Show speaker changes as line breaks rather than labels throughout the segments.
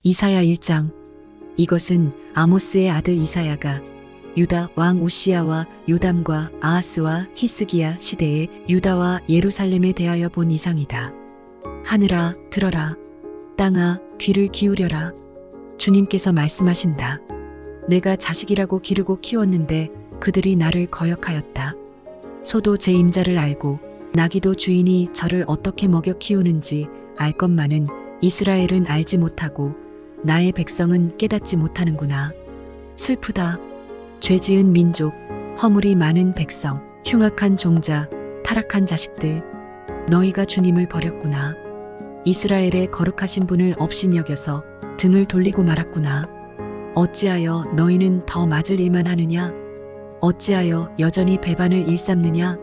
이사야 1장. 이것은 아모스의 아들 이사야가 유다 왕 우시야와 요담과 아하스와 히스기야 시대에 유다와 예루살렘에 대하여 본 이상이다. 하늘아 들어라, 땅아 귀를 기울여라. 주님께서 말씀하신다. 내가 자식이라고 기르고 키웠는데 그들이 나를 거역하였다. 소도 제 임자를 알고 나귀도 주인이 저를 어떻게 먹여 키우는지 알 것만은 이스라엘은 알지 못하고 나의 백성은 깨닫지 못하는구나. 슬프다. 죄지은 민족, 허물이 많은 백성, 흉악한 종자, 타락한 자식들. 너희가 주님을 버렸구나. 이스라엘의 거룩하신 분을 업신여겨서 등을 돌리고 말았구나. 어찌하여 너희는 더 맞을 일만 하느냐? 어찌하여 여전히 배반을 일삼느냐?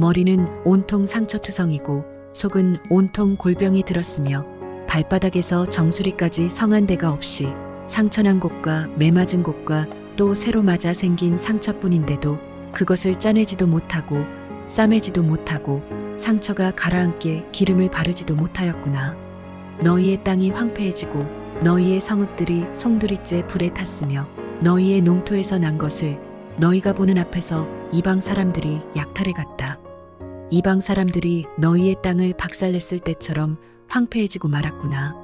머리는 온통 상처투성이고 속은 온통 골병이 들었으며 발바닥에서 정수리까지 성한 데가 없이 상처난 곳과 매맞은 곳과 또 새로 맞아 생긴 상처뿐인데도 그것을 짜내지도 못하고 싸매지도 못하고 상처가 가라앉게 기름을 바르지도 못하였구나. 너희의 땅이 황폐해지고 너희의 성읍들이 송두리째 불에 탔으며 너희의 농토에서 난 것을 너희가 보는 앞에서 이방 사람들이 약탈해 갔다. 이방 사람들이 너희의 땅을 박살냈을 때처럼 황폐해지고 말았구나.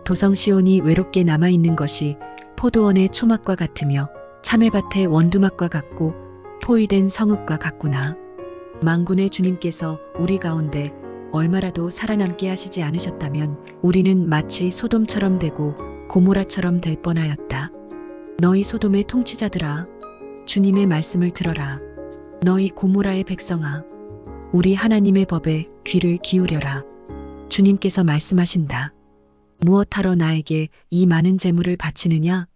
도성 시온이 외롭게 남아있는 것이 포도원의 초막과 같으며 참외밭의 원두막과 같고 포위된 성읍과 같구나. 만군의 주님께서 우리 가운데 얼마라도 살아남게 하시지 않으셨다면 우리는 마치 소돔처럼 되고 고모라처럼 될 뻔하였다. 너희 소돔의 통치자들아, 주님의 말씀을 들어라. 너희 고모라의 백성아, 우리 하나님의 법에 귀를 기울여라. 주님께서 말씀하신다. 무엇하러 나에게 이 많은 재물을 바치느냐?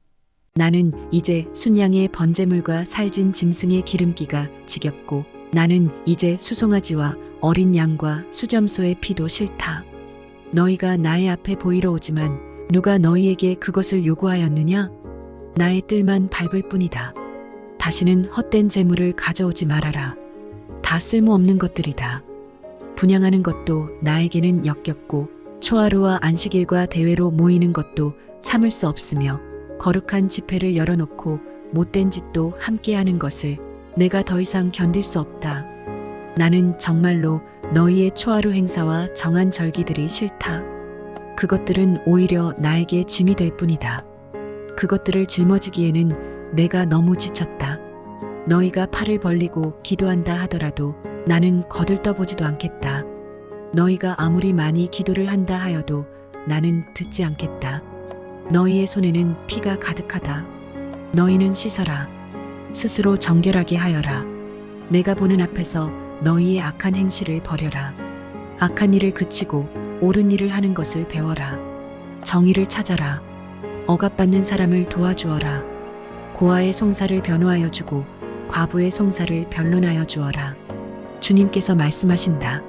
나는 이제 순양의 번제물과 살진 짐승의 기름기가 지겹고 나는 이제 수송아지와 어린 양과 수점소의 피도 싫다. 너희가 나의 앞에 보이러 오지만 누가 너희에게 그것을 요구하였느냐? 나의 뜰만 밟을 뿐이다. 다시는 헛된 재물을 가져오지 말아라. 다 쓸모없는 것들이다. 분양하는 것도 나에게는 역겹고 초하루와 안식일과 대회로 모이는 것도 참을 수 없으며 거룩한 집회를 열어놓고 못된 짓도 함께하는 것을 내가 더 이상 견딜 수 없다. 나는 정말로 너희의 초하루 행사와 정한 절기들이 싫다. 그것들은 오히려 나에게 짐이 될 뿐이다. 그것들을 짊어지기에는 내가 너무 지쳤다. 너희가 팔을 벌리고 기도한다 하더라도 나는 거들떠보지도 않겠다. 너희가 아무리 많이 기도를 한다 하여도 나는 듣지 않겠다. 너희의 손에는 피가 가득하다. 너희는 씻어라. 스스로 정결하게 하여라. 내가 보는 앞에서 너희의 악한 행실을 버려라. 악한 일을 그치고 옳은 일을 하는 것을 배워라. 정의를 찾아라. 억압받는 사람을 도와주어라. 고아의 송사를 변호하여 주고 과부의 송사를 변론하여 주어라. 주님께서 말씀하신다.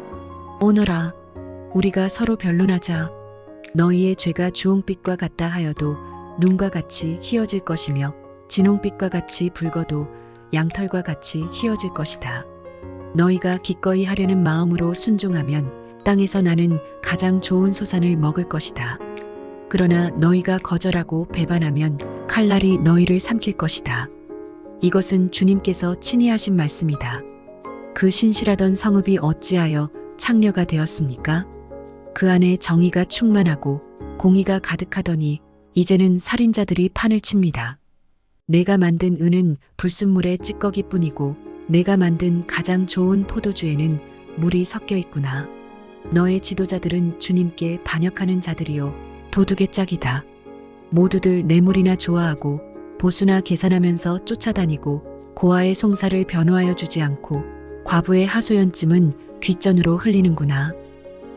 오너라, 우리가 서로 변론하자. 너희의 죄가 주홍빛과 같다 하여도 눈과 같이 희어질 것이며 진홍빛과 같이 붉어도 양털과 같이 희어질 것이다. 너희가 기꺼이 하려는 마음으로 순종하면 땅에서 나는 가장 좋은 소산을 먹을 것이다. 그러나 너희가 거절하고 배반하면 칼날이 너희를 삼킬 것이다. 이것은 주님께서 친히 하신 말씀이다. 그 신실하던 성읍이 어찌하여 창녀가 되었습니까? 그 안에 정의가 충만하고 공의가 가득하더니 이제는 살인자들이 판을 칩니다. 내가 만든 은은 불순물의 찌꺼기뿐이고 내가 만든 가장 좋은 포도주에는 물이 섞여 있구나. 너의 지도자들은 주님께 반역하는 자들이요 도둑의 짝이다. 모두들 뇌물이나 좋아하고 보수나 계산하면서 쫓아다니고 고아의 송사를 변호하여 주지 않고 과부의 하소연쯤은 귓전으로 흘리는구나.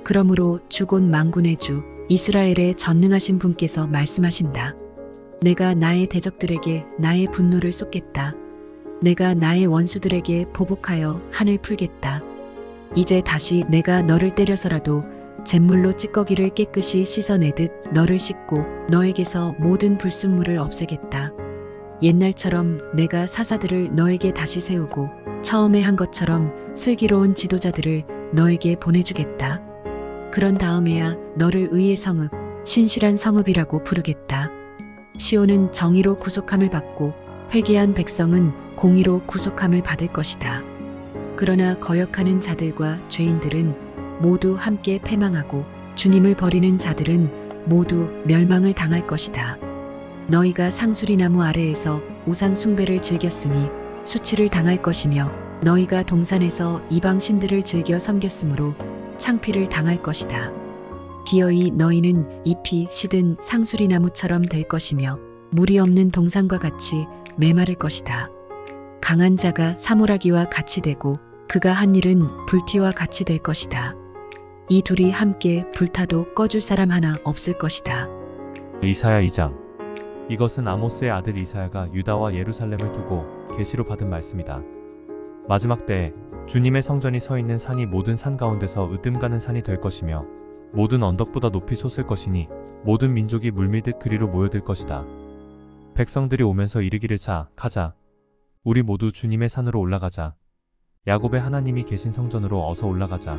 그러므로 주곧 만군의 주 이스라엘의 전능하신 분께서 말씀하신다. 내가 나의 대적들에게 나의 분노를 쏟겠다. 내가 나의 원수들에게 보복하여 한을 풀겠다. 이제 다시 내가 너를 때려서라도 잿물로 찌꺼기를 깨끗이 씻어내듯 너를 씻고 너에게서 모든 불순물을 없애겠다. 옛날처럼 내가 사사들을 너에게 다시 세우고 처음에 한 것처럼 슬기로운 지도자들을 너에게 보내주겠다. 그런 다음에야 너를 의의 성읍, 신실한 성읍이라고 부르겠다. 시온은 정의로 구속함을 받고 회개한 백성은 공의로 구속함을 받을 것이다. 그러나 거역하는 자들과 죄인들은 모두 함께 패망하고 주님을 버리는 자들은 모두 멸망을 당할 것이다. 너희가 상수리 나무 아래에서 우상 숭배를 즐겼으니 수치를 당할 것이며 너희가 동산에서 이방 신들을 즐겨 섬겼으므로 창피를 당할 것이다. 기어이 너희는 잎이 시든 상수리 나무처럼 될 것이며 물이 없는 동산과 같이 메마를 것이다. 강한 자가 사물하기와 같이 되고 그가 한 일은 불티와 같이 될 것이다. 이 둘이 함께 불타도 꺼줄 사람 하나 없을 것이다.
이사야 2장. 이것은 아모스의 아들 이사야가 유다와 예루살렘을 두고 계시로 받은 말씀이다. 마지막 때에 주님의 성전이 서 있는 산이 모든 산 가운데서 으뜸 가는 산이 될 것이며 모든 언덕보다 높이 솟을 것이니 모든 민족이 물밀듯 그리로 모여들 것이다. 백성들이 오면서 이르기를 자, 가자. 우리 모두 주님의 산으로 올라가자. 야곱의 하나님이 계신 성전으로 어서 올라가자.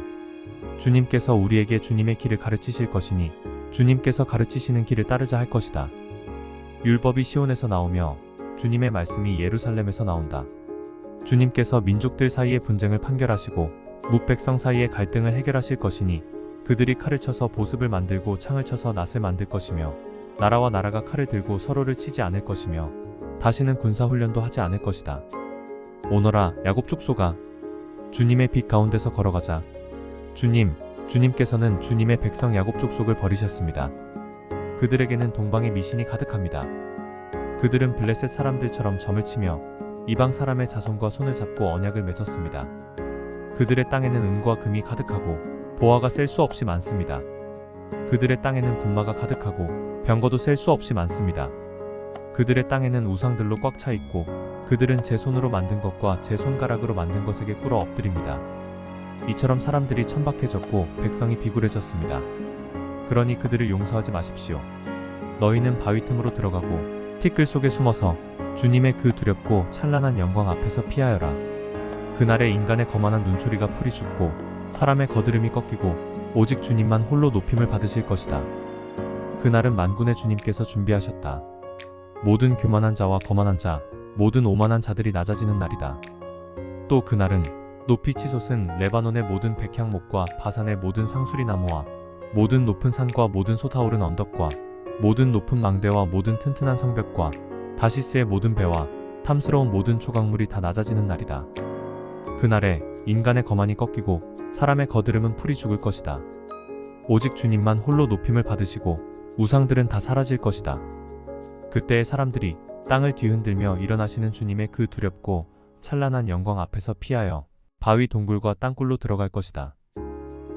주님께서 우리에게 주님의 길을 가르치실 것이니 주님께서 가르치시는 길을 따르자 할 것이다. 율법이 시온에서 나오며 주님의 말씀이 예루살렘에서 나온다. 주님께서 민족들 사이의 분쟁을 판결하시고 뭇백성 사이의 갈등을 해결하실 것이니 그들이 칼을 쳐서 보습을 만들고 창을 쳐서 낫을 만들 것이며 나라와 나라가 칼을 들고 서로를 치지 않을 것이며 다시는 군사훈련도 하지 않을 것이다. 오너라 야곱 족속아, 주님의 빛 가운데서 걸어가자. 주님께서는 주님의 백성 야곱 족속을 버리셨습니다. 그들에게는 동방의 미신이 가득합니다. 그들은 블레셋 사람들처럼 점을 치며 이방 사람의 자손과 손을 잡고 언약을 맺었습니다. 그들의 땅에는 은과 금이 가득하고 보화가 셀 수 없이 많습니다. 그들의 땅에는 분마가 가득하고 병거도 셀 수 없이 많습니다. 그들의 땅에는 우상들로 꽉 차 있고 그들은 제 손으로 만든 것과 제 손가락으로 만든 것에게 꿇어 엎드립니다. 이처럼 사람들이 천박해졌고 백성이 비굴해졌습니다. 그러니 그들을 용서하지 마십시오. 너희는 바위 틈으로 들어가고 티끌 속에 숨어서 주님의 그 두렵고 찬란한 영광 앞에서 피하여라. 그날에 인간의 거만한 눈초리가 풀이 죽고 사람의 거드름이 꺾이고 오직 주님만 홀로 높임을 받으실 것이다. 그날은 만군의 주님께서 준비하셨다. 모든 교만한 자와 거만한 자, 모든 오만한 자들이 낮아지는 날이다. 또 그날은 높이 치솟은 레바논의 모든 백향목과 바산의 모든 상수리 나무와 모든 높은 산과 모든 솟아오른 언덕과 모든 높은 망대와 모든 튼튼한 성벽과 다시스의 모든 배와 탐스러운 모든 조각물이 다 낮아지는 날이다. 그날에 인간의 거만이 꺾이고 사람의 거드름은 풀이 죽을 것이다. 오직 주님만 홀로 높임을 받으시고 우상들은 다 사라질 것이다. 그때의 사람들이 땅을 뒤흔들며 일어나시는 주님의 그 두렵고 찬란한 영광 앞에서 피하여 바위 동굴과 땅굴로 들어갈 것이다.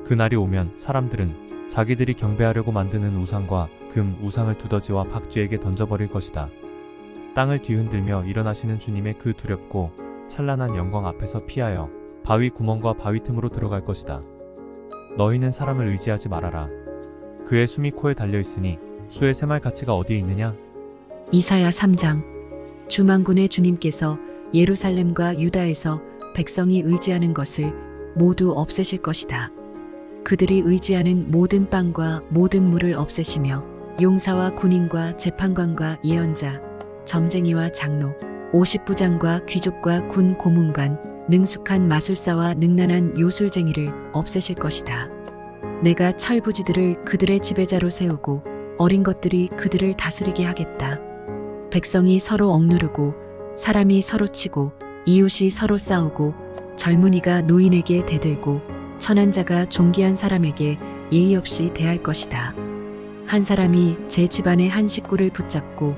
그날이 오면 사람들은 자기들이 경배하려고 만드는 우상과 금 우상을 두더지와 박쥐에게 던져버릴 것이다. 땅을 뒤흔들며 일어나시는 주님의 그 두렵고 찬란한 영광 앞에서 피하여 바위 구멍과 바위 틈으로 들어갈 것이다. 너희는 사람을 의지하지 말아라. 그의 숨이 코에 달려있으니 수의 샘알 가치가 어디에 있느냐?
이사야 3장. 주만군의 주님께서 예루살렘과 유다에서 백성이 의지하는 것을 모두 없애실 것이다. 그들이 의지하는 모든 빵과 모든 물을 없애시며 용사와 군인과 재판관과 예언자, 점쟁이와 장로, 50부장과 귀족과 군 고문관, 능숙한 마술사와 능란한 요술쟁이를 없애실 것이다. 내가 철부지들을 그들의 지배자로 세우고 어린 것들이 그들을 다스리게 하겠다. 백성이 서로 억누르고 사람이 서로 치고 이웃이 서로 싸우고 젊은이가 노인에게 대들고 천한 자가 존귀한 사람에게 예의 없이 대할 것이다. 한 사람이 제 집안의 한 식구를 붙잡고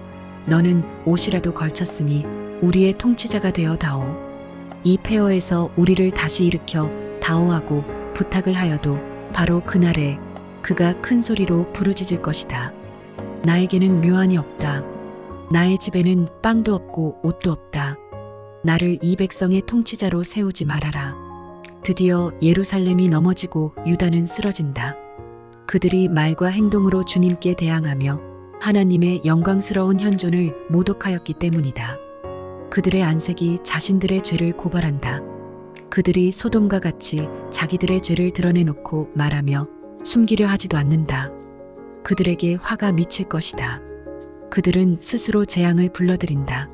너는 옷이라도 걸쳤으니 우리의 통치자가 되어 다오. 이 폐허에서 우리를 다시 일으켜 다오하고 부탁을 하여도 바로 그날에 그가 큰 소리로 부르짖을 것이다. 나에게는 묘안이 없다. 나의 집에는 빵도 없고 옷도 없다. 나를 이 백성의 통치자로 세우지 말아라. 드디어 예루살렘이 넘어지고 유다는 쓰러진다. 그들이 말과 행동으로 주님께 대항하며 하나님의 영광스러운 현존을 모독하였기 때문이다. 그들의 안색이 자신들의 죄를 고발한다. 그들이 소돔과 같이 자기들의 죄를 드러내놓고 말하며 숨기려 하지도 않는다. 그들에게 화가 미칠 것이다. 그들은 스스로 재앙을 불러들인다.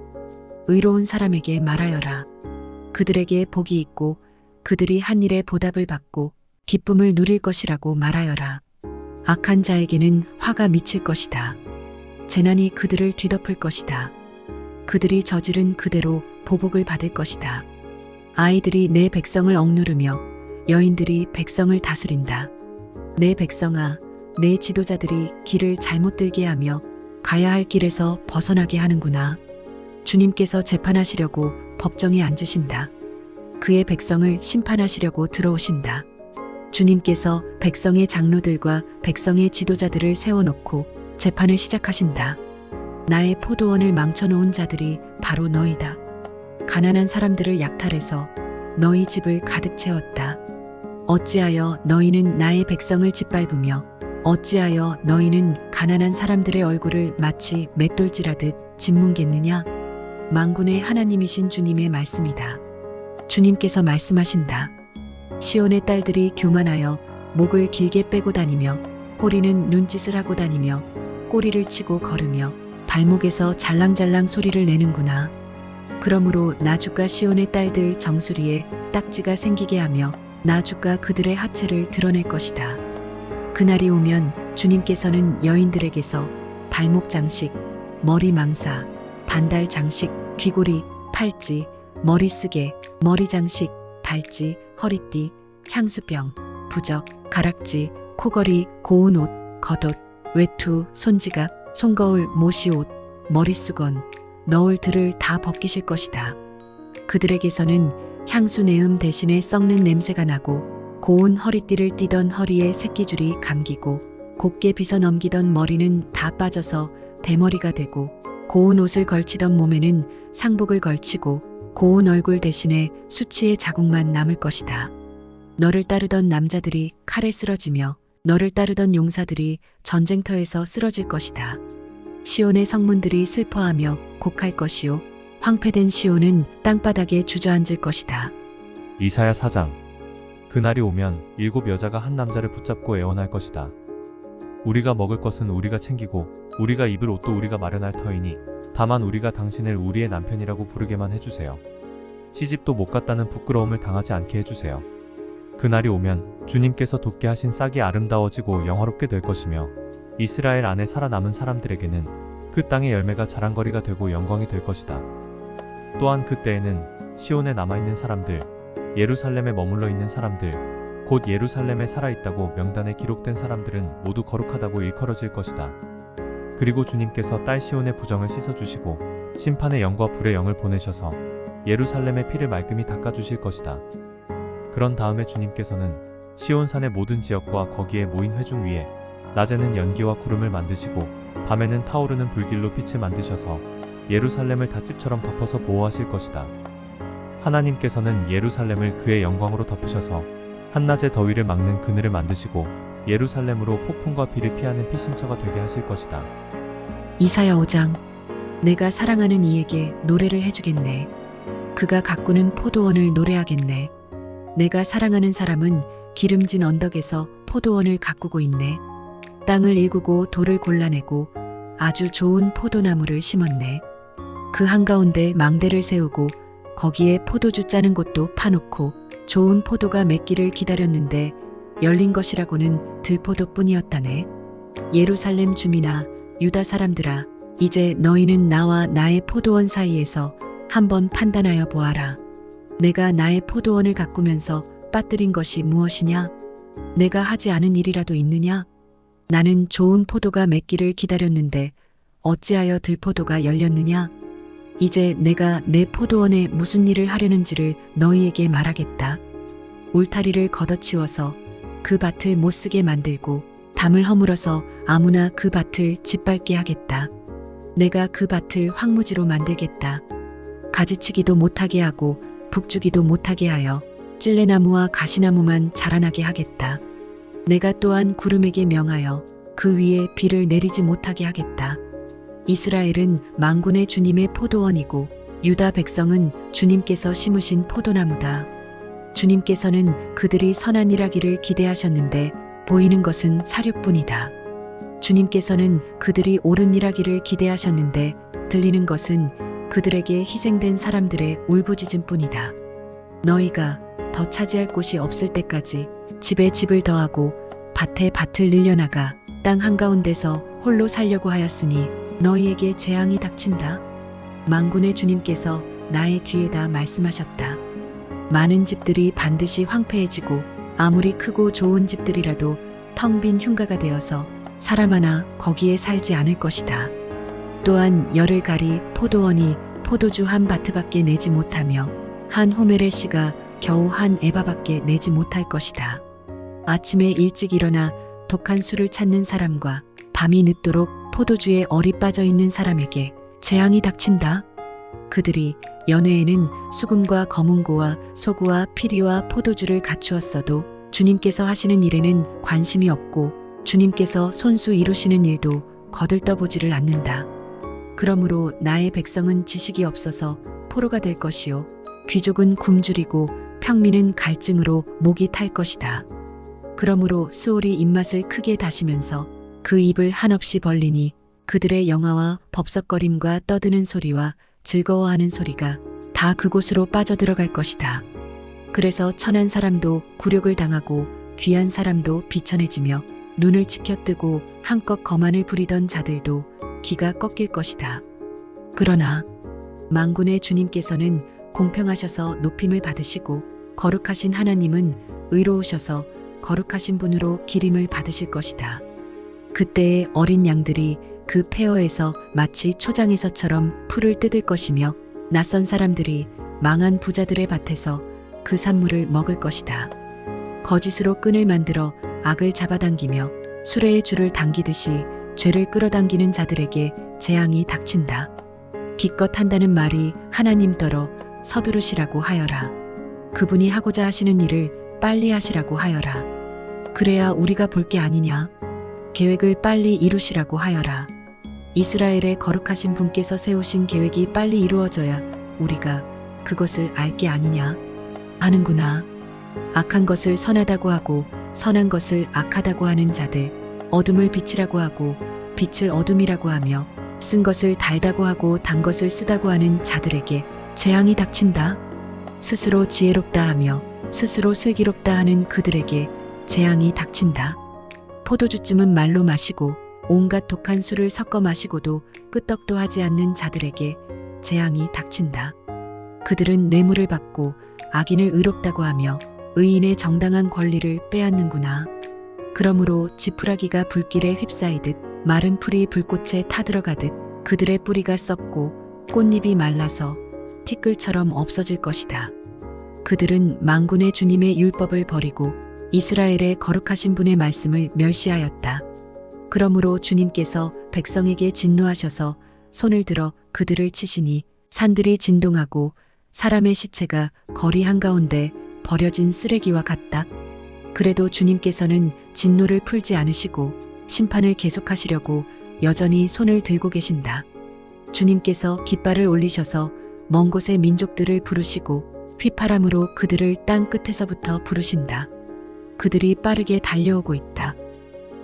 의로운 사람에게 말하여라. 그들에게 복이 있고 그들이 한 일에 보답을 받고 기쁨을 누릴 것이라고 말하여라. 악한 자에게는 화가 미칠 것이다. 재난이 그들을 뒤덮을 것이다. 그들이 저지른 그대로 보복을 받을 것이다. 아이들이 내 백성을 억누르며 여인들이 백성을 다스린다. 내 백성아, 내 지도자들이 길을 잘못 들게 하며 가야 할 길에서 벗어나게 하는구나. 주님께서 재판하시려고 법정에 앉으신다. 그의 백성을 심판하시려고 들어오신다. 주님께서 백성의 장로들과 백성의 지도자들을 세워놓고 재판을 시작하신다. 나의 포도원을 망쳐놓은 자들이 바로 너희다. 가난한 사람들을 약탈해서 너희 집을 가득 채웠다. 어찌하여 너희는 나의 백성을 짓밟으며 어찌하여 너희는 가난한 사람들의 얼굴을 마치 맷돌질하듯 짓뭉갰느냐? 만군의 하나님이신 주님의 말씀이다. 주님께서 말씀하신다. 시온의 딸들이 교만하여 목을 길게 빼고 다니며 호리는 눈짓을 하고 다니며 꼬리를 치고 걸으며 발목에서 잘랑잘랑 소리를 내는구나. 그러므로 나주가 시온의 딸들 정수리에 딱지가 생기게 하며 나주가 그들의 하체를 드러낼 것이다. 그날이 오면 주님께서는 여인들에게서 발목 장식, 머리 망사, 반달 장식, 귀고리, 팔찌, 머리쓰개, 머리 장식, 발찌, 허리띠, 향수병, 부적, 가락지, 코걸이, 고운 옷, 겉옷, 외투, 손지갑, 손거울, 모시옷, 머리수건, 너울들을 다 벗기실 것이다. 그들에게서는 향수 내음 대신에 썩는 냄새가 나고 고운 허리띠를 띠던 허리에 새끼줄이 감기고 곱게 빗어 넘기던 머리는 다 빠져서 대머리가 되고 고운 옷을 걸치던 몸에는 상복을 걸치고 고운 얼굴 대신에 수치의 자국만 남을 것이다. 너를 따르던 남자들이 칼에 쓰러지며 너를 따르던 용사들이 전쟁터에서 쓰러질 것이다. 시온의 성문들이 슬퍼하며 곡할 것이요 황폐된 시온은 땅바닥에 주저앉을 것이다.
이사야 4장. 그날이 오면 7 여자가 한 남자를 붙잡고 애원할 것이다. 우리가 먹을 것은 우리가 챙기고 우리가 입을 옷도 우리가 마련할 터이니 다만 우리가 당신을 우리의 남편이라고 부르게만 해주세요. 시집도 못 갔다는 부끄러움을 당하지 않게 해주세요. 그날이 오면 주님께서 돋게 하신 싹이 아름다워지고 영화롭게 될 것이며 이스라엘 안에 살아남은 사람들에게는 그 땅의 열매가 자랑거리가 되고 영광이 될 것이다. 또한 그때에는 시온에 남아있는 사람들, 예루살렘에 머물러 있는 사람들, 곧 예루살렘에 살아있다고 명단에 기록된 사람들은 모두 거룩하다고 일컬어질 것이다. 그리고 주님께서 딸 시온의 부정을 씻어주시고 심판의 영과 불의 영을 보내셔서 예루살렘의 피를 말끔히 닦아주실 것이다. 그런 다음에 주님께서는 시온산의 모든 지역과 거기에 모인 회중 위에 낮에는 연기와 구름을 만드시고 밤에는 타오르는 불길로 빛을 만드셔서 예루살렘을 닷집처럼 덮어서 보호하실 것이다. 하나님께서는 예루살렘을 그의 영광으로 덮으셔서 한낮의 더위를 막는 그늘을 만드시고 예루살렘으로 폭풍과 비를 피하는 피신처가 되게 하실 것이다.
이사야 5장. 내가 사랑하는 이에게 노래를 해주겠네. 그가 가꾸는 포도원을 노래하겠네. 내가 사랑하는 사람은 기름진 언덕에서 포도원을 가꾸고 있네. 땅을 일구고 돌을 골라내고 아주 좋은 포도나무를 심었네. 그 한가운데 망대를 세우고 거기에 포도주 짜는 곳도 파놓고 좋은 포도가 맺기를 기다렸는데 열린 것이라고는 들포도뿐이었다네. 예루살렘 주민아, 유다 사람들아, 이제 너희는 나와 나의 포도원 사이에서 한번 판단하여 보아라. 내가 나의 포도원을 가꾸면서 빠뜨린 것이 무엇이냐? 내가 하지 않은 일이라도 있느냐? 나는 좋은 포도가 맺기를 기다렸는데 어찌하여 들포도가 열렸느냐? 이제 내가 내 포도원에 무슨 일을 하려는지를 너희에게 말하겠다. 울타리를 걷어치워서 그 밭을 못쓰게 만들고 담을 허물어서 아무나 그 밭을 짓밟게 하겠다. 내가 그 밭을 황무지로 만들겠다. 가지치기도 못하게 하고 북주기도 못하게 하여 찔레나무와 가시나무만 자라나게 하겠다. 내가 또한 구름에게 명하여 그 위에 비를 내리지 못하게 하겠다. 이스라엘은 만군의 주님의 포도원이고 유다 백성은 주님께서 심으신 포도나무다. 주님께서는 그들이 선한 일 하기를 기대하셨는데 보이는 것은 사륙뿐이다. 주님께서는 그들이 옳은 일하기를 기대하셨는데 들리는 것은 그들에게 희생된 사람들의 울부짖음뿐이다. 너희가 더 차지할 곳이 없을 때까지 집에 집을 더하고 밭에 밭을 늘려나가 땅 한가운데서 홀로 살려고 하였으니 너희에게 재앙이 닥친다. 만군의 주님께서 나의 귀에다 말씀하셨다. 많은 집들이 반드시 황폐해지고 아무리 크고 좋은 집들이라도 텅 빈 흉가가 되어서 사람 하나 거기에 살지 않을 것이다. 또한 열을 가리 포도원이 포도주 한 바트밖에 내지 못하며 한 호멜의 씨가 겨우 한 에바밖에 내지 못할 것이다. 아침에 일찍 일어나 독한 술을 찾는 사람과 밤이 늦도록 포도주에 얼이 빠져 있는 사람에게 재앙이 닥친다. 그들이 연회에는 수금과 검은고와 소구와 피리와 포도주를 갖추었어도 주님께서 하시는 일에는 관심이 없고 주님께서 손수 이루시는 일도 거들떠보지를 않는다. 그러므로 나의 백성은 지식이 없어서 포로가 될 것이요 귀족은 굶주리고 평민은 갈증으로 목이 탈 것이다. 그러므로 수올이 입맛을 크게 다시면서 그 입을 한없이 벌리니 그들의 영화와 법석거림과 떠드는 소리와 즐거워하는 소리가 다 그곳으로 빠져들어갈 것이다. 그래서 천한 사람도 굴욕을 당하고 귀한 사람도 비천해지며 눈을 치켜뜨고 한껏 거만을 부리던 자들도 기가 꺾일 것이다. 그러나 만군의 주님께서는 공평하셔서 높임을 받으시고 거룩하신 하나님은 의로우셔서 거룩하신 분으로 기림을 받으실 것이다. 그때의 어린 양들이 그 폐허에서 마치 초장에서처럼 풀을 뜯을 것이며 낯선 사람들이 망한 부자들의 밭에서 그 산물을 먹을 것이다. 거짓으로 끈을 만들어 악을 잡아당기며 수레의 줄을 당기듯이 죄를 끌어당기는 자들에게 재앙이 닥친다. 기껏 한다는 말이 하나님더러 서두르시라고 하여라. 그분이 하고자 하시는 일을 빨리 하시라고 하여라. 그래야 우리가 볼 게 아니냐. 계획을 빨리 이루시라고 하여라. 이스라엘의 거룩하신 분께서 세우신 계획이 빨리 이루어져야 우리가 그것을 알 게 아니냐. 아는구나. 악한 것을 선하다고 하고 선한 것을 악하다고 하는 자들, 어둠을 빛이라고 하고 빛을 어둠이라고 하며 쓴 것을 달다고 하고 단 것을 쓰다고 하는 자들에게 재앙이 닥친다. 스스로 지혜롭다 하며 스스로 슬기롭다 하는 그들에게 재앙이 닥친다. 포도주쯤은 말로 마시고 온갖 독한 술을 섞어 마시고도 끄떡도 하지 않는 자들에게 재앙이 닥친다. 그들은 뇌물을 받고 악인을 의롭다고 하며 의인의 정당한 권리를 빼앗는구나. 그러므로 지푸라기가 불길에 휩싸이듯 마른 풀이 불꽃에 타들어가듯 그들의 뿌리가 썩고 꽃잎이 말라서 티끌처럼 없어질 것이다. 그들은 만군의 주님의 율법을 버리고 이스라엘의 거룩하신 분의 말씀을 멸시하였다. 그러므로 주님께서 백성에게 진노하셔서 손을 들어 그들을 치시니 산들이 진동하고 사람의 시체가 거리 한가운데 버려진 쓰레기와 같다. 그래도 주님께서는 진노를 풀지 않으시고 심판을 계속하시려고 여전히 손을 들고 계신다. 주님께서 깃발을 올리셔서 먼 곳의 민족들을 부르시고 휘파람으로 그들을 땅 끝에서부터 부르신다. 그들이 빠르게 달려오고 있다.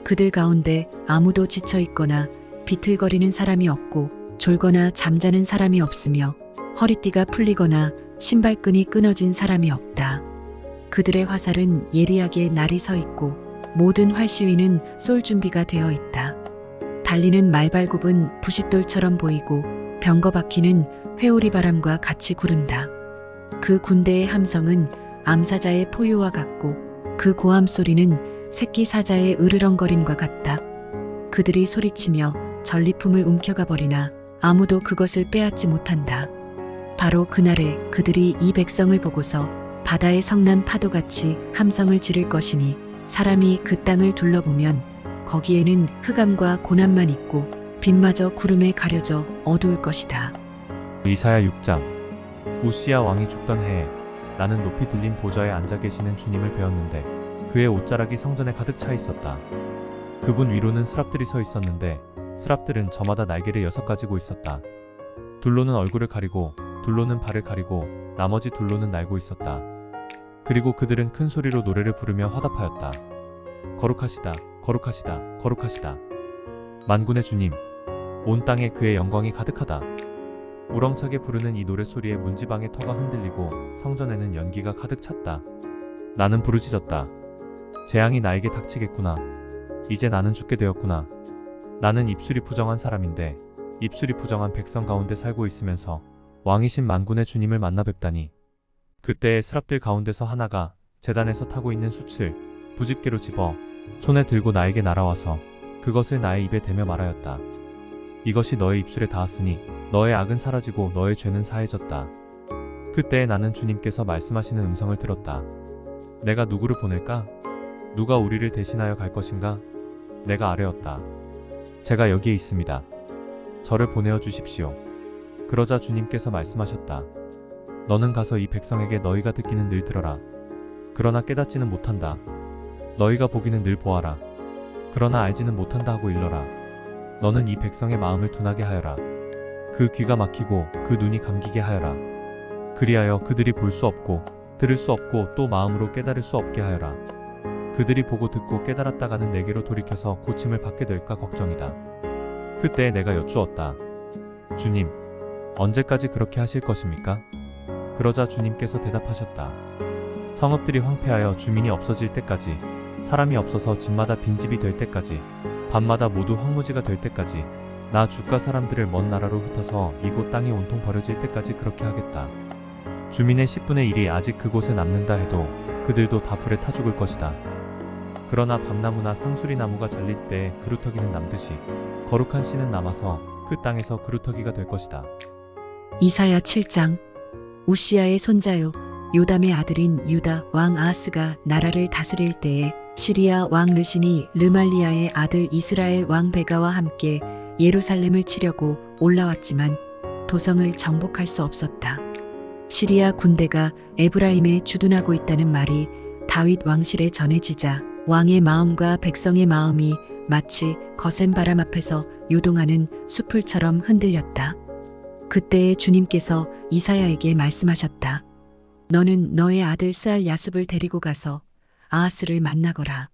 그들 가운데 아무도 지쳐 있거나 비틀거리는 사람이 없고 졸거나 잠자는 사람이 없으며 허리띠가 풀리거나 신발끈이 끊어진 사람이 없다. 그들의 화살은 예리하게 날이 서 있고 모든 활시위는 쏠 준비가 되어 있다. 달리는 말발굽은 부싯돌처럼 보이고 병거바퀴는 회오리 바람과 같이 구른다. 그 군대의 함성은 암사자의 포효와 같고 그 고함 소리는 새끼 사자의 으르렁거림과 같다. 그들이 소리치며 전리품을 움켜가 버리나 아무도 그것을 빼앗지 못한다. 바로 그날에 그들이 이 백성을 보고서 바다의 성난 파도같이 함성을 지를 것이니 사람이 그 땅을 둘러보면 거기에는 흑암과 고난만 있고 빛마저 구름에 가려져 어두울 것이다.
이사야 6장. 우시야 왕이 죽던 해에 나는 높이 들린 보좌에 앉아 계시는 주님을 배웠는데 그의 옷자락이 성전에 가득 차 있었다. 그분 위로는 스랍들이 서 있었는데 스랍들은 저마다 날개를 6가지고 있었다. 둘로는 얼굴을 가리고 둘로는 발을 가리고 나머지 둘로는 날고 있었다. 그리고 그들은 큰 소리로 노래를 부르며 화답하였다. 거룩하시다, 거룩하시다, 거룩하시다. 만군의 주님, 온 땅에 그의 영광이 가득하다. 우렁차게 부르는 이 노랫소리에 문지방의 터가 흔들리고 성전에는 연기가 가득 찼다. 나는 부르짖었다. 재앙이 나에게 닥치겠구나. 이제 나는 죽게 되었구나. 나는 입술이 부정한 사람인데 입술이 부정한 백성 가운데 살고 있으면서 왕이신 만군의 주님을 만나 뵙다니. 그때의 스랍들 가운데서 하나가 제단에서 타고 있는 숯을 부집게로 집어 손에 들고 나에게 날아와서 그것을 나의 입에 대며 말하였다. 이것이 너의 입술에 닿았으니 너의 악은 사라지고 너의 죄는 사해졌다. 그때에 나는 주님께서 말씀하시는 음성을 들었다. 내가 누구를 보낼까? 누가 우리를 대신하여 갈 것인가? 내가 아뢰었다. 제가 여기에 있습니다. 저를 보내어 주십시오. 그러자 주님께서 말씀하셨다. 너는 가서 이 백성에게 너희가 듣기는 늘 들어라. 그러나 깨닫지는 못한다. 너희가 보기는 늘 보아라. 그러나 알지는 못한다 하고 일러라. 너는 이 백성의 마음을 둔하게 하여라. 그 귀가 막히고 그 눈이 감기게 하여라. 그리하여 그들이 볼 수 없고 들을 수 없고 또 마음으로 깨달을 수 없게 하여라. 그들이 보고 듣고 깨달았다가는 내게로 돌이켜서 고침을 받게 될까 걱정이다. 그때 내가 여쭈었다. 주님, 언제까지 그렇게 하실 것입니까? 그러자 주님께서 대답하셨다. 성읍들이 황폐하여 주민이 없어질 때까지, 사람이 없어서 집마다 빈집이 될 때까지, 밤마다 모두 황무지가 될 때까지, 나 주가 사람들을 먼 나라로 흩어서 이곳 땅이 온통 버려질 때까지 그렇게 하겠다. 주민의 10분의 1이 아직 그곳에 남는다 해도 그들도 다 불에 타 죽을 것이다. 그러나 밤나무나 상수리나무가 잘릴 때 그루터기는 남듯이 거룩한 씨는 남아서 그 땅에서 그루터기가 될 것이다.
이사야 7장. 우시야의 손자요 요담의 아들인 유다 왕 아하스가 나라를 다스릴 때에 시리아 왕 르신이 르말리아의 아들 이스라엘 왕 베가와 함께 예루살렘을 치려고 올라왔지만 도성을 정복할 수 없었다. 시리아 군대가 에브라임에 주둔하고 있다는 말이 다윗 왕실에 전해지자 왕의 마음과 백성의 마음이 마치 거센 바람 앞에서 요동하는 숲풀처럼 흔들렸다. 그때에 주님께서 이사야에게 말씀하셨다. 너는 너의 아들 스알 야숲을 데리고 가서 아하스를 만나거라.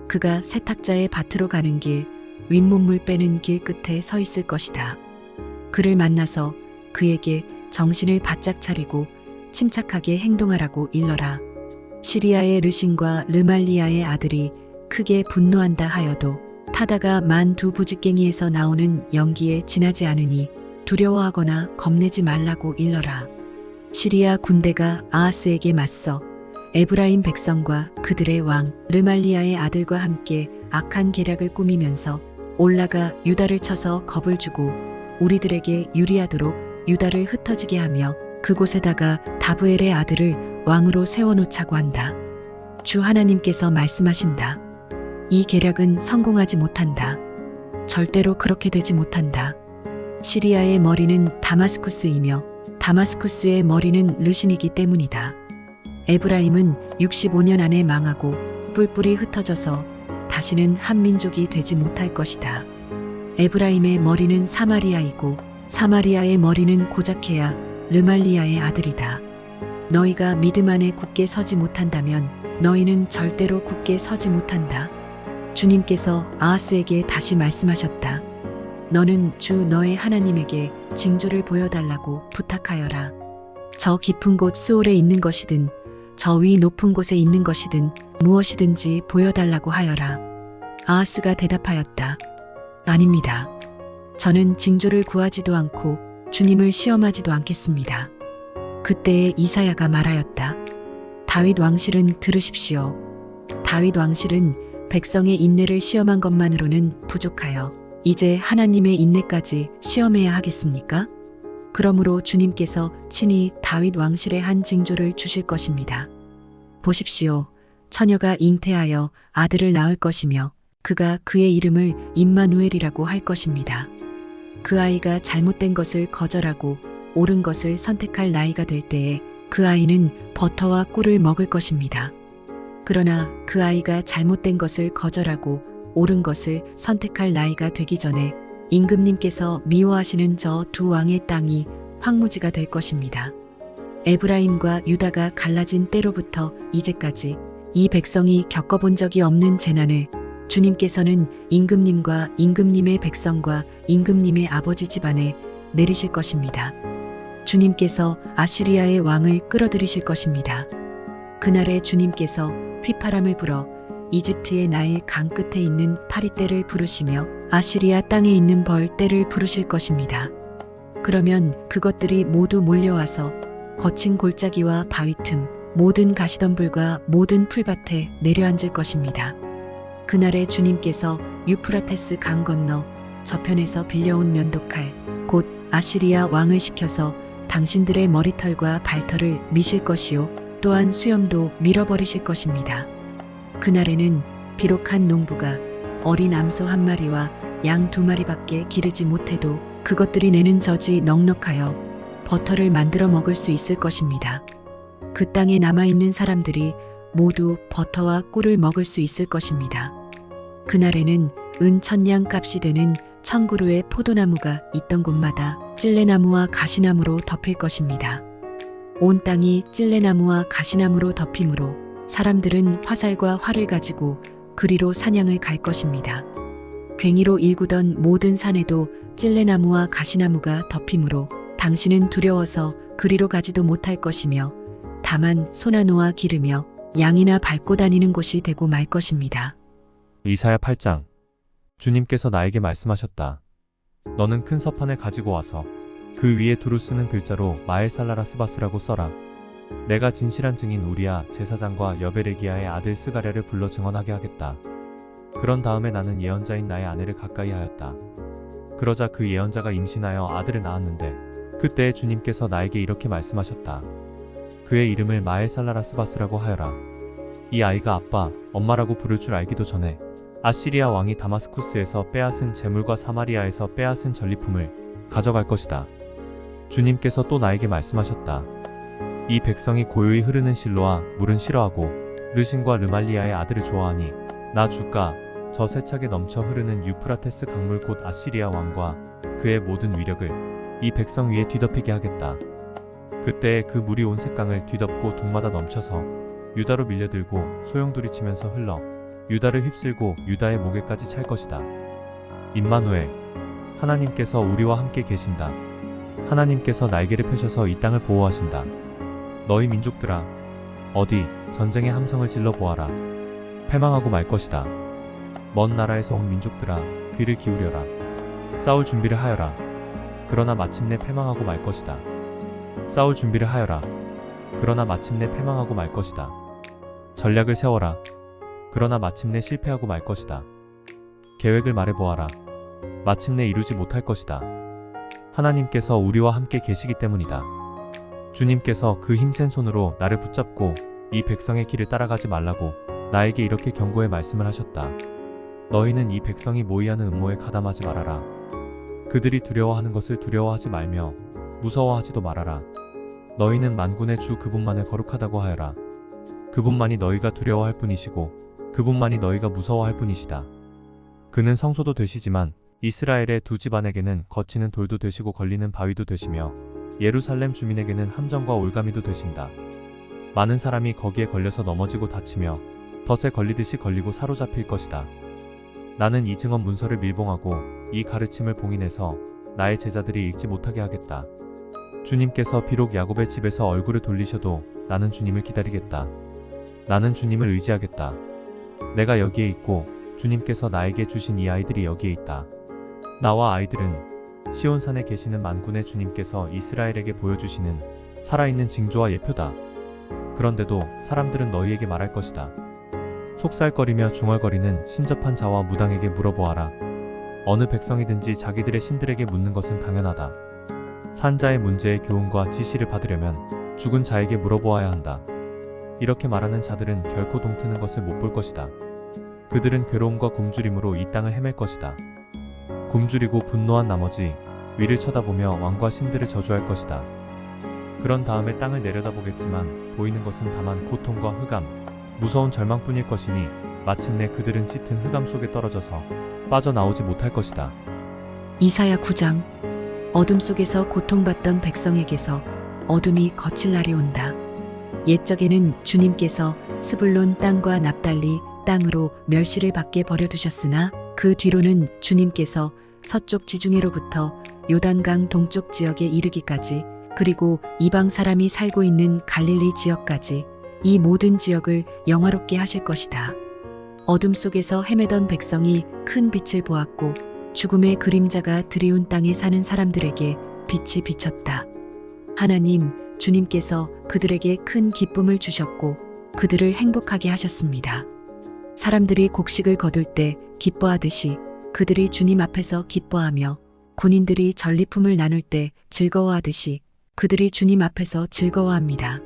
그가 세탁자의 밭으로 가는 길, 윗몸물 빼는 길 끝에 서 있을 것이다. 그를 만나서 그에게 정신을 바짝 차리고 침착하게 행동하라고 일러라. 시리아의 르신과 르말리아의 아들이 크게 분노한다 하여도 타다가 만 두 부직갱이에서 나오는 연기에 지나지 않으니 두려워하거나 겁내지 말라고 일러라. 시리아 군대가 아하스에게 맞서 에브라임 백성과 그들의 왕 르말리아의 아들과 함께 악한 계략을 꾸미면서 올라가 유다를 쳐서 겁을 주고 우리들에게 유리하도록 유다를 흩어지게 하며 그곳에다가 다브엘의 아들을 왕으로 세워놓자고 한다. 주 하나님께서 말씀하신다. 이 계략은 성공하지 못한다. 절대로 그렇게 되지 못한다. 시리아의 머리는 다마스쿠스이며 다마스쿠스의 머리는 르신이기 때문이다. 에브라임은 65년 안에 망하고 뿔뿔이 흩어져서 다시는 한 민족이 되지 못할 것이다. 에브라임의 머리는 사마리아이고 사마리아의 머리는 고자케야 르말리아의 아들이다. 너희가 믿음 안에 굳게 서지 못한다면 너희는 절대로 굳게 서지 못한다. 주님께서 아하스에게 다시 말씀하셨다. 너는 주 너의 하나님에게 징조를 보여달라고 부탁하여라. 저 깊은 곳 수올에 있는 것이든 저 위 높은 곳에 있는 것이든 무엇이든지 보여달라고 하여라. 아하스가 대답하였다. 아닙니다. 저는 징조를 구하지도 않고 주님을 시험하지도 않겠습니다. 그때에 이사야가 말하였다. 다윗 왕실은 들으십시오. 다윗 왕실은 백성의 인내를 시험한 것만으로는 부족하여 이제 하나님의 인내까지 시험해야 하겠습니까? 그러므로 주님께서 친히 다윗 왕실에 한 징조를 주실 것입니다. 보십시오. 처녀가 잉태하여 아들을 낳을 것이며 그가 그의 이름을 임마누엘이라고 할 것입니다. 그 아이가 잘못된 것을 거절하고 옳은 것을 선택할 나이가 될 때에 그 아이는 버터와 꿀을 먹을 것입니다. 그러나 그 아이가 잘못된 것을 거절하고 옳은 것을 선택할 나이가 되기 전에 임금님께서 미워하시는 저 두 왕의 땅이 황무지가 될 것입니다. 에브라임과 유다가 갈라진 때로부터 이제까지 이 백성이 겪어본 적이 없는 재난을 주님께서는 임금님과 임금님의 백성과 임금님의 아버지 집안에 내리실 것입니다. 주님께서 아시리아의 왕을 끌어들이실 것입니다. 그날에 주님께서 휘파람을 불어 이집트의 나일 강 끝에 있는 파리떼를 부르시며 아시리아 땅에 있는 벌떼를 부르실 것입니다. 그러면 그것들이 모두 몰려와서 거친 골짜기와 바위 틈, 모든 가시덤불과 모든 풀밭에 내려앉을 것입니다. 그날에 주님께서 유프라테스 강 건너 저편에서 빌려온 면도칼, 곧 아시리아 왕을 시켜서 당신들의 머리털과 발털을 미실 것이요 또한 수염도 밀어버리실 것입니다. 그날에는 비록 한 농부가 어린 암소 한 마리와 양 2마리밖에 기르지 못해도 그것들이 내는 젖이 넉넉하여 버터를 만들어 먹을 수 있을 것입니다. 그 땅에 남아있는 사람들이 모두 버터와 꿀을 먹을 수 있을 것입니다. 그날에는 은 1000냥 값이 되는 1000그루의 포도나무가 있던 곳마다 찔레나무와 가시나무로 덮일 것입니다. 온 땅이 찔레나무와 가시나무로 덮이므로 사람들은 화살과 활을 가지고 그리로 사냥을 갈 것입니다. 괭이로 일구던 모든 산에도 찔레나무와 가시나무가 덮이므로 당신은 두려워서 그리로 가지도 못할 것이며 다만 소나 노아 기르며 양이나 밟고 다니는 곳이 되고 말 것입니다.
이사야 8장. 주님께서 나에게 말씀하셨다. 너는 큰 서판을 가지고 와서 그 위에 두루 쓰는 글자로 마엘살라라 스바스라고 써라. 내가 진실한 증인 우리야 제사장과 여베레기야의 아들 스가랴를 불러 증언하게 하겠다. 그런 다음에 나는 예언자인 나의 아내를 가까이 하였다. 그러자 그 예언자가 임신하여 아들을 낳았는데 그때 주님께서 나에게 이렇게 말씀하셨다. 그의 이름을 마엘살라라 스바스라고 하여라. 이 아이가 아빠, 엄마라고 부를 줄 알기도 전에 아시리아 왕이 다마스쿠스에서 빼앗은 재물과 사마리아에서 빼앗은 전리품을 가져갈 것이다. 주님께서 또 나에게 말씀하셨다. 이 백성이 고요히 흐르는 실로와 물은 싫어하고 르신과 르말리아의 아들을 좋아하니 나 주가 저 세차게 넘쳐 흐르는 유프라테스 강물 곧 아시리아 왕과 그의 모든 위력을 이 백성 위에 뒤덮이게 하겠다. 그때 그 물이 온 색강을 뒤덮고 동마다 넘쳐서 유다로 밀려들고 소용돌이치면서 흘러 유다를 휩쓸고 유다의 목에까지 찰 것이다. 임마누엘, 하나님께서 우리와 함께 계신다. 하나님께서 날개를 펴셔서 이 땅을 보호하신다. 너희 민족들아, 어디 전쟁의 함성을 질러 보아라. 패망하고 말 것이다. 먼 나라에서 온 민족들아, 귀를 기울여라. 싸울 준비를 하여라. 그러나 마침내 패망하고 말 것이다. 싸울 준비를 하여라. 그러나 마침내 패망하고 말 것이다. 전략을 세워라. 그러나 마침내 실패하고 말 것이다. 계획을 말해보아라. 마침내 이루지 못할 것이다. 하나님께서 우리와 함께 계시기 때문이다. 주님께서 그 힘센 손으로 나를 붙잡고 이 백성의 길을 따라가지 말라고 나에게 이렇게 경고의 말씀을 하셨다. 너희는 이 백성이 모의하는 음모에 가담하지 말아라. 그들이 두려워하는 것을 두려워하지 말며 무서워하지도 말아라. 너희는 만군의 주 그분만을 거룩하다고 하여라. 그분만이 너희가 두려워할 뿐이시고 그분만이 너희가 무서워할 뿐이시다. 그는 성소도 되시지만 이스라엘의 두 집안에게는 거치는 돌도 되시고 걸리는 바위도 되시며 예루살렘 주민에게는 함정과 올가미도 되신다. 많은 사람이 거기에 걸려서 넘어지고 다치며 덫에 걸리듯이 걸리고 사로잡힐 것이다. 나는 이 증언 문서를 밀봉하고 이 가르침을 봉인해서 나의 제자들이 읽지 못하게 하겠다. 주님께서 비록 야곱의 집에서 얼굴을 돌리셔도 나는 주님을 기다리겠다. 나는 주님을 의지하겠다. 내가 여기에 있고 주님께서 나에게 주신 이 아이들이 여기에 있다. 나와 아이들은 시온산에 계시는 만군의 주님께서 이스라엘에게 보여주시는 살아있는 징조와 예표다. 그런데도 사람들은 너희에게 말할 것이다. 속살거리며 중얼거리는 신접한 자와 무당에게 물어보아라. 어느 백성이든지 자기들의 신들에게 묻는 것은 당연하다. 산자의 문제의 교훈과 지시를 받으려면 죽은 자에게 물어보아야 한다. 이렇게 말하는 자들은 결코 동트는 것을 못 볼 것이다. 그들은 괴로움과 굶주림으로 이 땅을 헤맬 것이다. 굶주리고 분노한 나머지 위를 쳐다보며 왕과 신들을 저주할 것이다. 그런 다음에 땅을 내려다보겠지만 보이는 것은 다만 고통과 흑암, 무서운 절망뿐일 것이니 마침내 그들은 짙은 흑암 속에 떨어져서 빠져나오지 못할 것이다.
이사야 9장. 어둠 속에서 고통받던 백성에게서 어둠이 거칠 날이 온다. 옛적에는 주님께서 스불론 땅과 납달리, 땅으로 멸시를 받게 버려두셨으나 그 뒤로는 주님께서 서쪽 지중해로부터 요단강 동쪽 지역에 이르기까지 그리고 이방 사람이 살고 있는 갈릴리 지역까지 이 모든 지역을 영화롭게 하실 것이다. 어둠 속에서 헤매던 백성이 큰 빛을 보았고 죽음의 그림자가 드리운 땅에 사는 사람들에게 빛이 비쳤다. 하나님, 주님께서 그들에게 큰 기쁨을 주셨고 그들을 행복하게 하셨습니다. 사람들이 곡식을 거둘 때 기뻐하듯이 그들이 주님 앞에서 기뻐하며 군인들이 전리품을 나눌 때 즐거워하듯이 그들이 주님 앞에서 즐거워합니다.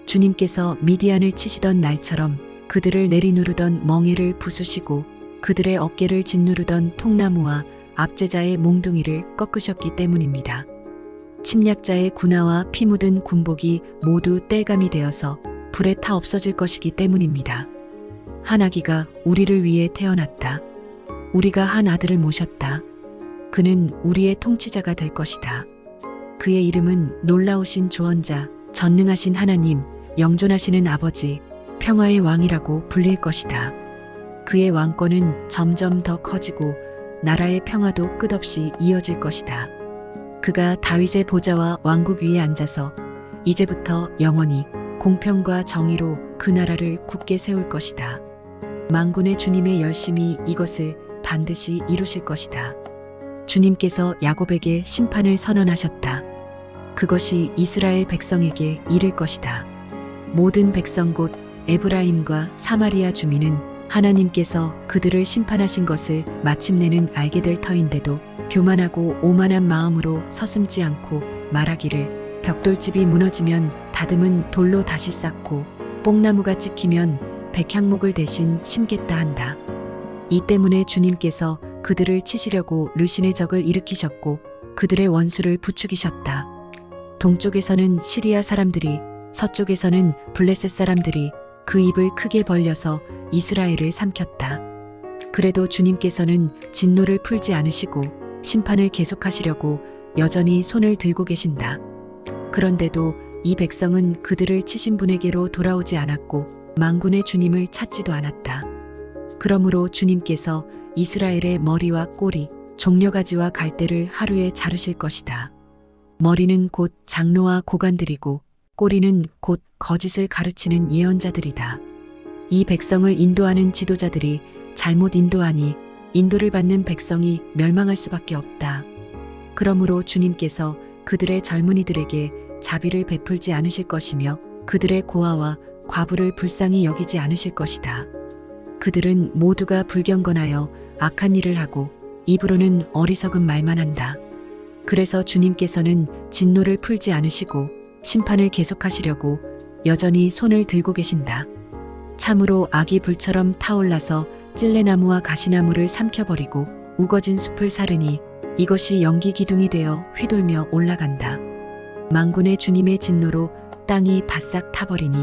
주님께서 미디안을 치시던 날처럼 그들을 내리누르던 멍에를 부수시고 그들의 어깨를 짓누르던 통나무와 압제자의 몽둥이를 꺾으셨기 때문입니다. 침략자의 군화와 피 묻은 군복이 모두 땔감이 되어서 불에 타 없어질 것이기 때문입니다. 한 아기가 우리를 위해 태어났다. 우리가 한 아들을 모셨다. 그는 우리의 통치자가 될 것이다. 그의 이름은 놀라우신 조언자, 전능하신 하나님, 영존하시는 아버지, 평화의 왕이라고 불릴 것이다. 그의 왕권은 점점 더 커지고 나라의 평화도 끝없이 이어질 것이다. 그가 다윗의 보좌와 왕국 위에 앉아서 이제부터 영원히 공평과 정의로 그 나라를 굳게 세울 것이다. 만군의 주님의 열심이 이것을 반드시 이루실 것이다. 주님께서 야곱에게 심판을 선언하셨다. 그것이 이스라엘 백성에게 이를 것이다. 모든 백성 곧 에브라임과 사마리아 주민은 하나님께서 그들을 심판하신 것을 마침내는 알게 될 터인데도 교만하고 오만한 마음으로 서슴지 않고 말하기를 벽돌집이 무너지면 다듬은 돌로 다시 쌓고 뽕나무가 찍히면 백향목을 대신 심겠다 한다. 이 때문에 주님께서 그들을 치시려고 르신의 적을 일으키셨고 그들의 원수를 부추기셨다. 동쪽에서는 시리아 사람들이, 서쪽에서는 블레셋 사람들이 그 입을 크게 벌려서 이스라엘을 삼켰다. 그래도 주님께서는 진노를 풀지 않으시고 심판을 계속하시려고 여전히 손을 들고 계신다. 그런데도 이 백성은 그들을 치신 분에게로 돌아오지 않았고 만군의 주님을 찾지도 않았다. 그러므로 주님께서 이스라엘의 머리와 꼬리, 종려가지와 갈대를 하루에 자르실 것이다. 머리는 곧 장로와 고관들이고 꼬리는 곧 거짓을 가르치는 예언자들이다. 이 백성을 인도하는 지도자들이 잘못 인도하니 인도를 받는 백성이 멸망할 수밖에 없다. 그러므로 주님께서 그들의 젊은이들에게 자비를 베풀지 않으실 것이며 그들의 고아와 과부를 불쌍히 여기지 않으실 것이다. 그들은 모두가 불경건하여 악한 일을 하고 입으로는 어리석은 말만 한다. 그래서 주님께서는 진노를 풀지 않으시고 심판을 계속하시려고 여전히 손을 들고 계신다. 참으로 악이 불처럼 타올라서 찔레나무와 가시나무를 삼켜버리고 우거진 숲을 사르니 이것이 연기 기둥이 되어 휘돌며 올라간다. 만군의 주님의 진노로 땅이 바싹 타버리니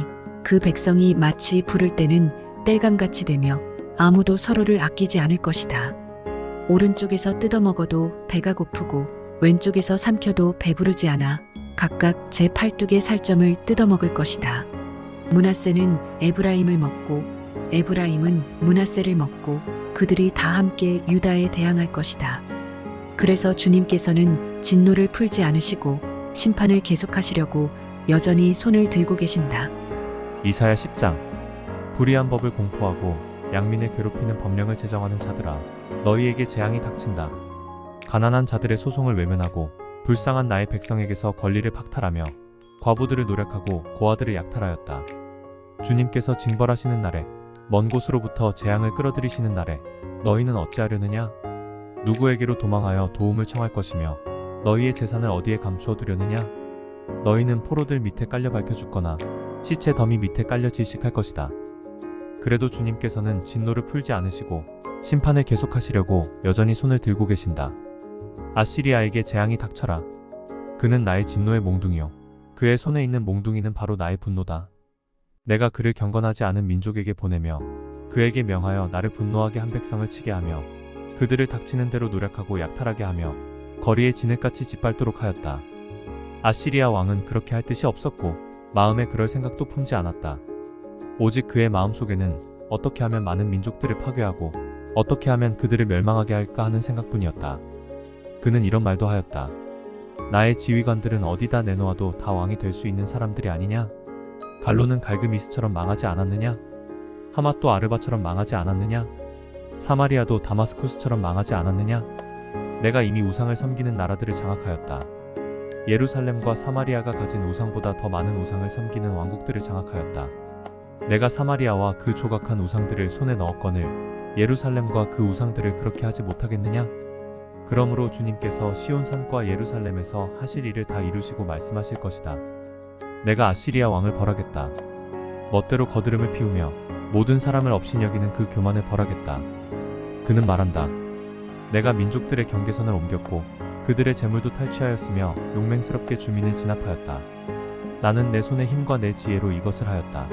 그 백성이 마치 부를 때는 땔감같이 되며 아무도 서로를 아끼지 않을 것이다. 오른쪽에서 뜯어먹어도 배가 고프고 왼쪽에서 삼켜도 배부르지 않아 각각 제 팔뚝의 살점을 뜯어먹을 것이다. 므낫세는 에브라임을 먹고 에브라임은 므낫세를 먹고 그들이 다 함께 유다에 대항할 것이다. 그래서 주님께서는 진노를 풀지 않으시고 심판을 계속하시려고 여전히 손을 들고 계신다.
이사야 10장. 불의한 법을 공포하고 양민을 괴롭히는 법령을 제정하는 자들아, 너희에게 재앙이 닥친다. 가난한 자들의 소송을 외면하고 불쌍한 나의 백성에게서 권리를 박탈하며 과부들을 노력하고 고아들을 약탈하였다. 주님께서 징벌하시는 날에, 먼 곳으로부터 재앙을 끌어들이시는 날에 너희는 어찌하려느냐? 누구에게로 도망하여 도움을 청할 것이며 너희의 재산을 어디에 감추어 두려느냐? 너희는 포로들 밑에 깔려 밝혀 죽거나 시체 더미 밑에 깔려 질식할 것이다. 그래도 주님께서는 진노를 풀지 않으시고 심판을 계속하시려고 여전히 손을 들고 계신다. 아시리아에게 재앙이 닥쳐라. 그는 나의 진노의 몽둥이요, 그의 손에 있는 몽둥이는 바로 나의 분노다. 내가 그를 경건하지 않은 민족에게 보내며 그에게 명하여 나를 분노하게 한 백성을 치게 하며 그들을 닥치는 대로 노력하고 약탈하게 하며 거리에 진흙같이 짓밟도록 하였다. 아시리아 왕은 그렇게 할 뜻이 없었고 마음에 그럴 생각도 품지 않았다. 오직 그의 마음속에는 어떻게 하면 많은 민족들을 파괴하고 어떻게 하면 그들을 멸망하게 할까 하는 생각뿐이었다. 그는 이런 말도 하였다. 나의 지휘관들은 어디다 내놓아도 다 왕이 될 수 있는 사람들이 아니냐? 갈로는 갈그미스처럼 망하지 않았느냐? 하맛도 아르바처럼 망하지 않았느냐? 사마리아도 다마스쿠스처럼 망하지 않았느냐? 내가 이미 우상을 섬기는 나라들을 장악하였다. 예루살렘과 사마리아가 가진 우상보다 더 많은 우상을 섬기는 왕국들을 장악하였다. 내가 사마리아와 그 조각한 우상들을 손에 넣었거늘 예루살렘과 그 우상들을 그렇게 하지 못하겠느냐? 그러므로 주님께서 시온산과 예루살렘에서 하실 일을 다 이루시고 말씀하실 것이다. 내가 아시리아 왕을 벌하겠다. 멋대로 거드름을 피우며 모든 사람을 없인 여기는 그 교만을 벌하겠다. 그는 말한다. 내가 민족들의 경계선을 옮겼고 그들의 재물도 탈취하였으며 용맹스럽게 주민을 진압하였다. 나는 내 손의 힘과 내 지혜로 이것을 하였다.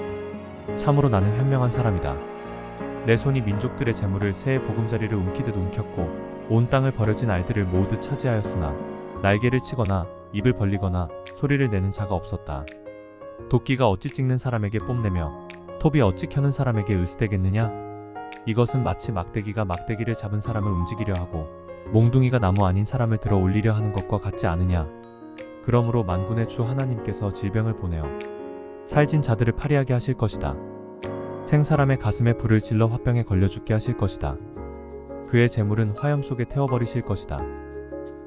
참으로 나는 현명한 사람이다. 내 손이 민족들의 재물을 새의 보금자리를 움키듯 움켰고 온 땅을 버려진 알들을 모두 차지하였으나 날개를 치거나 입을 벌리거나 소리를 내는 자가 없었다. 도끼가 어찌 찍는 사람에게 뽐내며 톱이 어찌 켜는 사람에게 으스대겠느냐? 이것은 마치 막대기가 막대기를 잡은 사람을 움직이려 하고 몽둥이가 나무 아닌 사람을 들어 올리려 하는 것과 같지 않으냐? 그러므로 만군의 주 하나님께서 질병을 보내어 살진 자들을 파리하게 하실 것이다. 생사람의 가슴에 불을 질러 화병에 걸려 죽게 하실 것이다. 그의 재물은 화염 속에 태워버리실 것이다.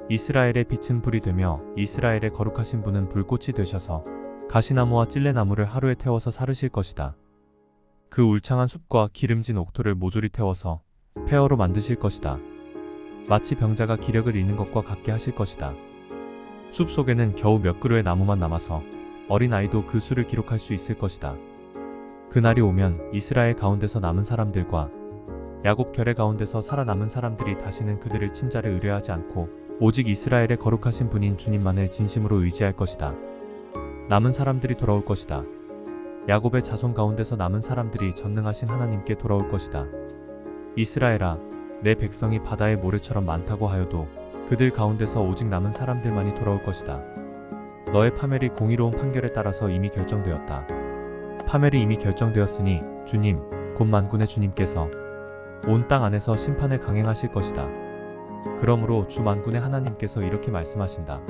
이스라엘의 빛은 불이 되며 이스라엘의 거룩하신 분은 불꽃이 되셔서 가시나무와 찔레나무를 하루에 태워서 사르실 것이다. 그 울창한 숲과 기름진 옥토를 모조리 태워서 폐허로 만드실 것이다. 마치 병자가 기력을 잃는 것과 같게 하실 것이다. 숲 속에는 겨우 몇 그루의 나무만 남아서 어린아이도 그 수를 기록할 수 있을 것이다. 그날이 오면 이스라엘 가운데서 남은 사람들과 야곱 결의 가운데서 살아남은 사람들이 다시는 그들을 친자를 의뢰하지 않고 오직 이스라엘의 거룩하신 분인 주님만을 진심으로 의지할 것이다. 남은 사람들이 돌아올 것이다. 야곱의 자손 가운데서 남은 사람들이 전능하신 하나님께 돌아올 것이다. 이스라엘아, 내 백성이 바다의 모래처럼 많다고 하여도 그들 가운데서 오직 남은 사람들만이 돌아올 것이다. 너의 파멸이 공의로운 판결에 따라서 이미 결정되었다. 파멸이 이미 결정되었으니 주님, 곧 만군의 주님께서 온 땅 안에서 심판을 강행하실 것이다. 그러므로 주 만군의 하나님께서 이렇게 말씀하신다.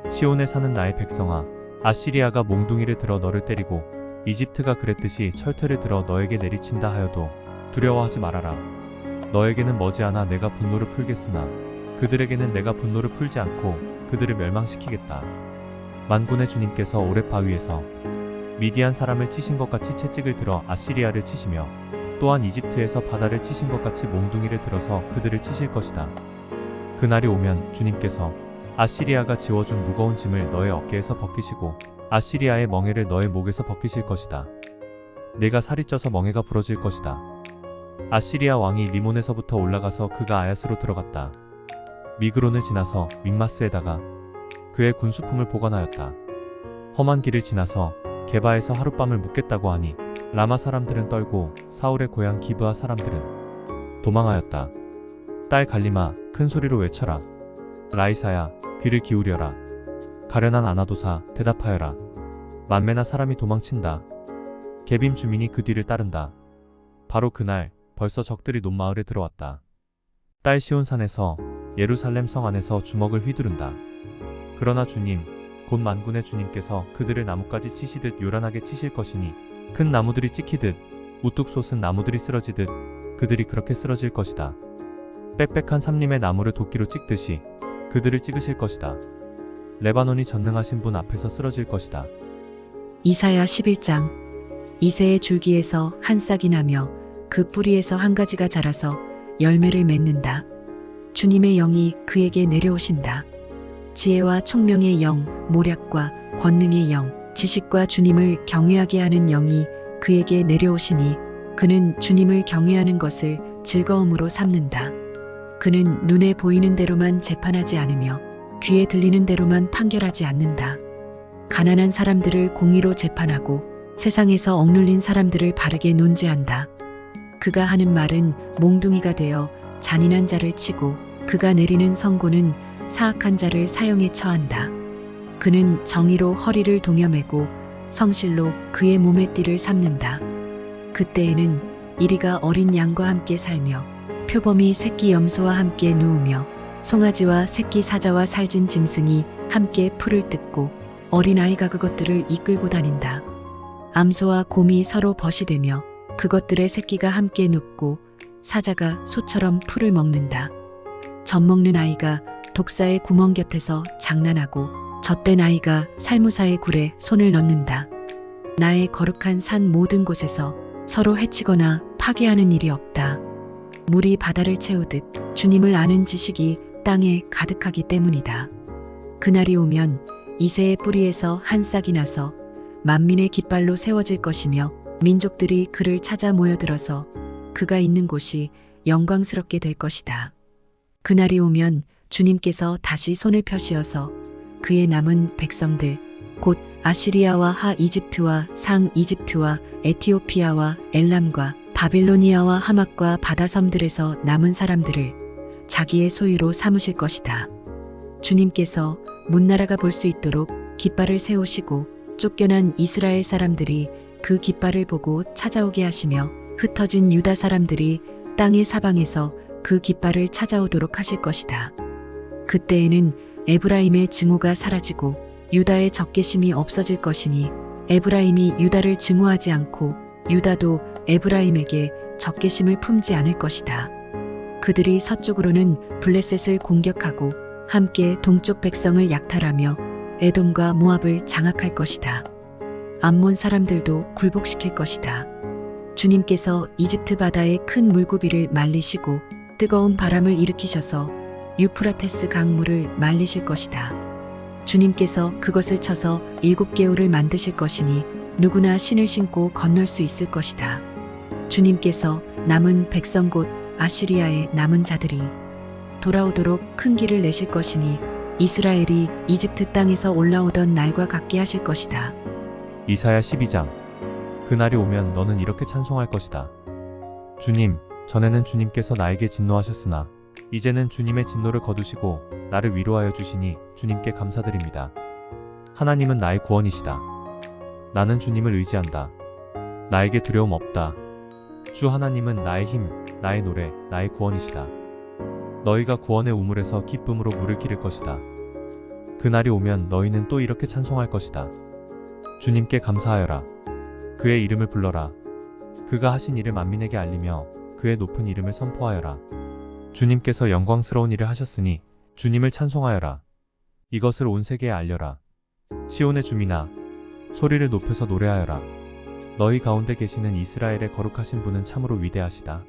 시온에 사는 나의 백성아, 아시리아가 몽둥이를 들어 너를 때리고 이집트가 그랬듯이 철퇴를 들어 너에게 내리친다 하여도 두려워하지 말아라. 너에게는 머지않아 내가 분노를 풀겠으나 그들에게는 내가 분노를 풀지 않고 그들을 멸망시키겠다. 만군의 주님께서 오렙 바위에서 미디안 사람을 치신 것 같이 채찍을 들어 아시리아를 치시며 또한 이집트에서 바다를 치신 것 같이 몽둥이를 들어서 그들을 치실 것이다. 그날이 오면 주님께서 아시리아가 지워준 무거운 짐을 너의 어깨에서 벗기시고 아시리아의 멍에를 너의 목에서 벗기실 것이다. 네가 살이 쪄서 멍에가 부러질 것이다. 아시리아 왕이 리몬에서부터 올라가서 그가 아야스로 들어갔다. 미그론을 지나서 믹마스에다가 그의 군수품을 보관하였다. 험한 길을 지나서 게바에서 하룻밤을 묵겠다고 하니 라마 사람들은 떨고 사울의 고향 기브아 사람들은 도망하였다. 딸 갈리마, 큰 소리로 외쳐라. 라이사야, 귀를 기울여라. 가련한 아나도사, 대답하여라. 만매나 사람이 도망친다. 게빔 주민이 그 뒤를 따른다. 바로 그날 벌써 적들이 논마을에 들어왔다. 딸 시온산에서 예루살렘 성 안에서 주먹을 휘두른다. 그러나 주님, 곧 만군의 주님께서 그들을 나뭇가지 치시듯 요란하게 치실 것이니 큰 나무들이 찍히듯 우뚝 솟은 나무들이 쓰러지듯 그들이 그렇게 쓰러질 것이다. 빽빽한 삼림의 나무를 도끼로 찍듯이 그들을 찍으실 것이다. 레바논이 전능하신 분 앞에서 쓰러질 것이다.
이사야 11장. 이새의 줄기에서 한 싹이 나며 그 뿌리에서 한 가지가 자라서 열매를 맺는다. 주님의 영이 그에게 내려오신다. 지혜와 총명의 영, 모략과 권능의 영, 지식과 주님을 경외하게 하는 영이 그에게 내려오시니 그는 주님을 경외하는 것을 즐거움으로 삼는다. 그는 눈에 보이는 대로만 재판하지 않으며 귀에 들리는 대로만 판결하지 않는다. 가난한 사람들을 공의로 재판하고 세상에서 억눌린 사람들을 바르게 논죄한다. 그가 하는 말은 몽둥이가 되어 잔인한 자를 치고 그가 내리는 선고는 사악한 자를 사형에 처한다. 그는 정의로 허리를 동여매고 성실로 그의 몸의 띠를 삼는다. 그때에는 이리가 어린 양과 함께 살며 표범이 새끼 염소와 함께 누우며 송아지와 새끼 사자와 살진 짐승이 함께 풀을 뜯고 어린아이가 그것들을 이끌고 다닌다. 암소와 곰이 서로 벗이되며 그것들의 새끼가 함께 눕고 사자가 소처럼 풀을 먹는다. 젖먹는 아이가 독사의 구멍 곁에서 장난하고 젖된 아이가 살무사의 굴에 손을 넣는다. 나의 거룩한 산 모든 곳에서 서로 해치거나 파괴하는 일이 없다. 물이 바다를 채우듯 주님을 아는 지식이 땅에 가득하기 때문이다. 그날이 오면 이새의 뿌리에서 한 싹이 나서 만민의 깃발로 세워질 것이며 민족들이 그를 찾아 모여들어서 그가 있는 곳이 영광스럽게 될 것이다. 그날이 오면 주님께서 다시 손을 펴시어서 그의 남은 백성들 곧 아시리아와 하 이집트와 상 이집트와 에티오피아와 엘람과 바빌로니아와 하맛과 바다섬들에서 남은 사람들을 자기의 소유로 삼으실 것이다. 주님께서 문나라가 볼 수 있도록 깃발을 세우시고 쫓겨난 이스라엘 사람들이 그 깃발을 보고 찾아오게 하시며 흩어진 유다 사람들이 땅의 사방에서 그 깃발을 찾아오도록 하실 것이다. 그때에는 에브라임의 증오가 사라지고 유다의 적개심이 없어질 것이니 에브라임이 유다를 증오하지 않고 유다도 에브라임에게 적개심을 품지 않을 것이다. 그들이 서쪽으로는 블레셋을 공격하고 함께 동쪽 백성을 약탈하며 에돔과 모압을 장악할 것이다. 암몬 사람들도 굴복시킬 것이다. 주님께서 이집트 바다의 큰 물고기를 말리시고 뜨거운 바람을 일으키셔서 유프라테스 강물을 말리실 것이다. 주님께서 그것을 쳐서 7개월을 만드실 것이니 누구나 신을 신고 건널 수 있을 것이다. 주님께서 남은 백성 곧 아시리아의 남은 자들이 돌아오도록 큰 길을 내실 것이니 이스라엘이 이집트 땅에서 올라오던 날과 같게 하실 것이다.
이사야 12장. 그날이 오면 너는 이렇게 찬송할 것이다. 주님, 전에는 주님께서 나에게 진노하셨으나 이제는 주님의 진노를 거두시고 나를 위로하여 주시니 주님께 감사드립니다. 하나님은 나의 구원이시다. 나는 주님을 의지한다. 나에게 두려움 없다. 주 하나님은 나의 힘, 나의 노래, 나의 구원이시다. 너희가 구원의 우물에서 기쁨으로 물을 기를 것이다. 그날이 오면 너희는 또 이렇게 찬송할 것이다. 주님께 감사하여라. 그의 이름을 불러라. 그가 하신 일을 만민에게 알리며 그의 높은 이름을 선포하여라. 주님께서 영광스러운 일을 하셨으니 주님을 찬송하여라. 이것을 온 세계에 알려라. 시온의 주민아, 소리를 높여서 노래하여라. 너희 가운데 계시는 이스라엘의 거룩하신 분은 참으로 위대하시다.